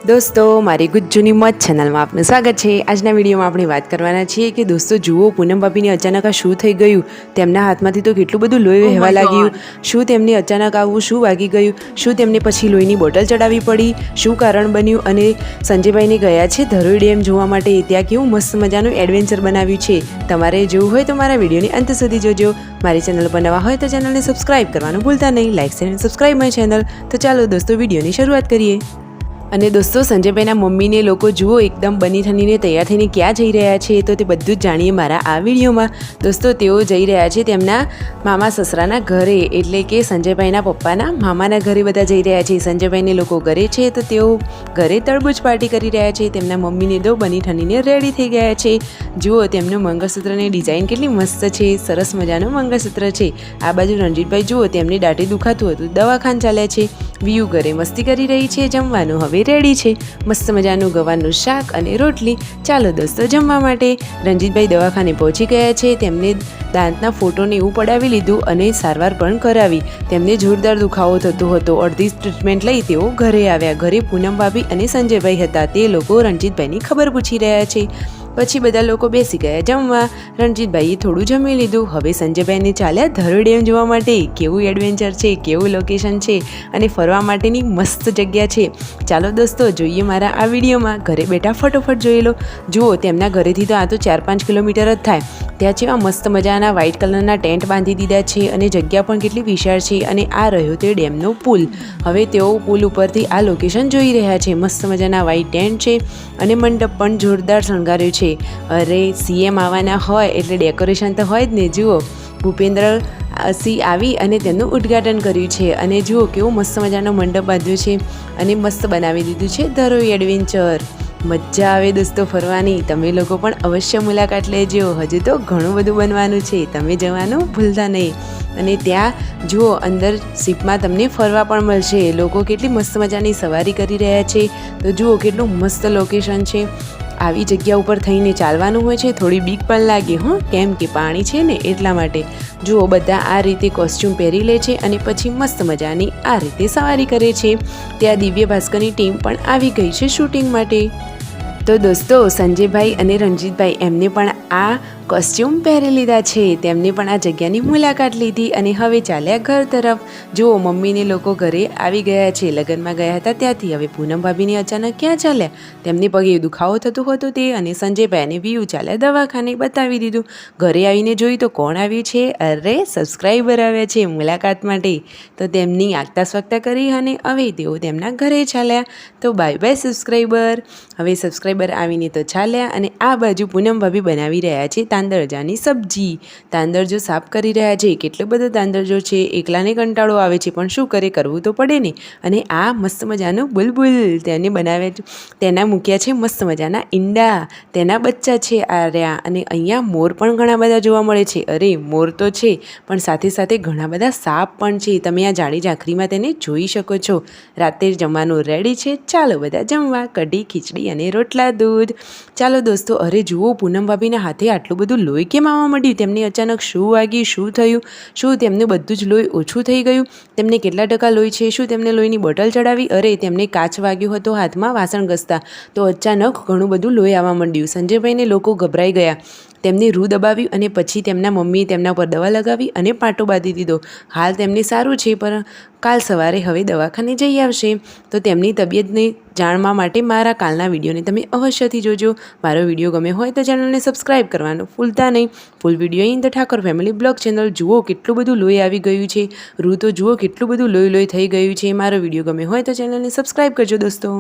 દોસ્તો મારી ગુજ્જુની મોજ ચેનલમાં આપનું સ્વાગત છે। આજના વિડીયોમાં આપણે વાત કરવાના છીએ કે દોસ્તો જુઓ પૂનમ ભાભીને અચાનક આ શું થઈ ગયું, તેમના હાથમાંથી તો કેટલું બધું લોહી વહેવા લાગ્યું। શું તેમને અચાનક આવું શું વાગી ગયું, શું તેમને પછી લોહીની બોટલ ચડાવવી પડી, શું કારણ બન્યું। અને સંજયભાઈને ગયા છે ધરોઈ ડેમ જોવા માટે, ત્યાં કેવું મસ્ત મજાનું એડવેન્ચર બનાવ્યું છે। તમારે જોવું હોય તો મારા વિડીયોની અંત સુધી જોજો। મારી ચેનલ પર નવા હોય તો ચેનલને સબસ્ક્રાઇબ કરવાનું ભૂલતા નહીં। લાઇક શેર અને સબસ્ક્રાઇબ માય ચેનલ। તો ચાલો દોસ્તો વિડીયોની શરૂઆત કરીએ। અને દોસ્તો સંજયભાઈના મમ્મીને લોકો જુઓ એકદમ બની ઠનીને તૈયાર થઈને ક્યાં જઈ રહ્યા છે તો તે બધું જ જાણીએ મારા આ વિડીયોમાં। દોસ્તો તેઓ જઈ રહ્યા છે તેમના મામા સસરાના ઘરે, એટલે કે સંજયભાઈના પપ્પાના મામાના ઘરે બધા જઈ રહ્યા છે। સંજયભાઈને લોકો ઘરે છે તો તેઓ ઘરે તરબૂચ પાર્ટી કરી રહ્યા છે। તેમના મમ્મીને તો બની ઠનીને રેડી થઈ ગયા છે। જુઓ તેમનું મંગળસૂત્રની ડિઝાઇન કેટલી મસ્ત છે, સરસ મજાનું મંગળસૂત્ર છે। આ બાજુ રણજીતભાઈ જુઓ તેમની દાઢી દુખાતું હતું, દવાખાને ચાલ્યા છે। વિયુ ઘરે મસ્તી કરી રહી છે, જમવાનું હવે રેડી છે, મસ્ત મજાનું ગવારનું શાક અને રોટલી। ચાલો દોસ્તો જમવા માટે। રણજીતભાઈ દવાખાને પહોંચી ગયા છે, તેમને દાંતના ફોટોને એવું પડાવી લીધું અને સારવાર પણ કરાવી। તેમને જોરદાર દુખાવો થતો હતો, અડધી ટ્રીટમેન્ટ લઈ તેઓ ઘરે આવ્યા। ઘરે પૂનમ ભાભી અને સંજયભાઈ હતા, તે લોકો રણજીતભાઈની ખબર પૂછી રહ્યા છે। પછી બધા લોકો બેસી ગયા જમવા। રણજીતભાઈએ થોડું જમી લીધું, હવે સંજયભાઈને ચાલ્યા ધરોઈ ડેમ જોવા માટે। કેવું એડવેન્ચર છે, કેવું લોકેશન છે અને ફરવા માટેની મસ્ત જગ્યા છે। ચાલો દોસ્તો જોઈએ મારા આ વિડીયોમાં, ઘરે બેઠા ફટોફટ જોઈ લો। જુઓ તેમના ઘરેથી તો આ તો 4-5 કિલોમીટર જ થાય। ત્યાં છે આ મસ્ત મજાના વ્હાઇટ કલરના ટેન્ટ બાંધી દીધા છે અને જગ્યા પણ કેટલી વિશાળ છે। અને આ રહ્યો તે ડેમનો પુલ। હવે તેઓ પુલ ઉપરથી આ લોકેશન જોઈ રહ્યા છે। મસ્ત મજાના વ્હાઇટ ટેન્ટ છે અને મંડપ પણ જોરદાર શણગાર્યું છે। અરે સીએમ આવવાના હોય એટલે ડેકોરેશન તો હોય જ ને। જુઓ ભૂપેન્દ્ર સિંહ આવી અને તેનું ઉદ્ઘાટન કર્યું છે। અને જુઓ કેવો મસ્ત મજાનો મંડપ બાંધ્યો છે અને મસ્ત બનાવી દીધું છે ધરોઈ એડવેન્ચર। મજા આવે દોસ્તો ફરવાની, તમે લોકો પણ અવશ્ય મુલાકાત લેજો। હજુ તો ઘણું બધું બનવાનું છે, તમે જવાનું ભૂલતા નહીં। અને ત્યાં જુઓ અંદર શિપમાં તમને ફરવા પણ મળશે। લોકો કેટલી મસ્ત મજાની સવારી કરી રહ્યા છે, તો જુઓ કેટલું મસ્ત લોકેશન છે। આવી જગ્યા ઉપર થઈને ચાલવાનું હોય છે, થોડી બીક પણ લાગે કેમ કે પાણી છે ને એટલા માટે। જુઓ બધા આ રીતે કોસ્ચ્યુમ પહેરી લે છે અને પછી મસ્ત મજાની આ રીતે સવારી કરે છે। ત્યાં દિવ્ય ભાસ્કરની ટીમ પણ આવી ગઈ છે શૂટિંગ માટે। તો દોસ્તો સંજયભાઈ અને રણજીતભાઈ એમને પણ આ કોસ્ચ્યુમ પહેરી લીધા છે, તેમને પણ આ જગ્યાની મુલાકાત લીધી અને હવે ચાલ્યા ઘર તરફ। જુઓ મમ્મીને લોકો ઘરે આવી ગયા છે, લગ્નમાં ગયા હતા ત્યાંથી। હવે પૂનમ ભાભીને અચાનક ક્યાં ચાલ્યા, તેમને પગે દુખાવો થતો હતો તે, અને સંજયભાઈ અને વિયુ ચાલ્યા દવાખાને, બતાવી દીધું। ઘરે આવીને જોયું તો કોણ આવ્યું છે, અરે સબસ્ક્રાઈબર આવ્યા છે મુલાકાત માટે। તો તેમની આગતા સ્વાગતા કરી અને હવે તેઓ તેમના ઘરે ચાલ્યા। તો બાય બાય સબસ્ક્રાઈબર। હવે સબસ્ક્રાઈબર આવીને તો ચાલ્યા અને આ બાજુ પૂનમ ભાભી બનાવી રહ્યા છે તાંદરજાની સબ્જી। તાંદરજો સાફ કરી રહ્યા છે, કેટલો બધો તાંદરજો છે, એકલાને કંટાળો આવે છે પણ શું કરે, કરવું તો પડે ને। અને આ મસ્ત મજાનું બુલબુલ તેને બનાવ્યા, તેના મૂક્યા છે મસ્ત મજાના ઈંડા, તેના બચ્ચા છે આ રહ્યા। અને અહીંયા મોર પણ ઘણા બધા જોવા મળે છે। અરે મોર તો છે પણ સાથે સાથે ઘણા બધા સાપ પણ છે, તમે આ જાડી ઝાંખરીમાં તેને જોઈ શકો છો। રાતે જમવાનું રેડી છે, ચાલો બધા જમવા। કઢી, ખીચડી અને રોટલા દૂધ। ચાલો દોસ્તો, અરે જુઓ પૂનમ ભાભીના હાથે આટલું બધું લોહી કેમ આવવા માંડ્યું, તેમને અચાનક શું વાગ્યું, શું થયું, શું તેમનું બધું જ લોહી ઓછું થઈ ગયું, તેમને કેટલા ટકા લોહી છે, શું તેમને લોહીની બોટલ ચડાવી, અરે તેમને કાચ વાગ્યો હતો હાથમાં વાસણ ઘસતા, તો અચાનક ઘણું બધું લોહી આવવા માંડ્યું। સંજયભાઈને લોકો ગભરાઈ ગયા, તેમને રૂ દબાવ્યું અને પછી તેમના મમ્મીએ તેમના પર દવા લગાવી અને પાટો બાંધી દીધો। હાલ તેમને સારું છે પણ કાલ સવારે હવે દવાખાને જઈ આવશે। તો તેમની તબિયતને જાણવા માટે મારા કાલના વિડીયોને તમે અવશ્યથી જોજો। મારો વિડીયો ગમે હોય તો ચેનલને સબસ્ક્રાઈબ કરવાનું ભૂલતા નહીં। Full video in the Thakor family blog channel. જુઓ કેટલું બધું લોહી આવી ગયું છે, રૂ તો જુઓ કેટલું બધું લોહી થઈ ગયું છે। મારો વિડીયો ગમે હોય તો ચેનલને સબસ્ક્રાઈબ કરજો દોસ્તો।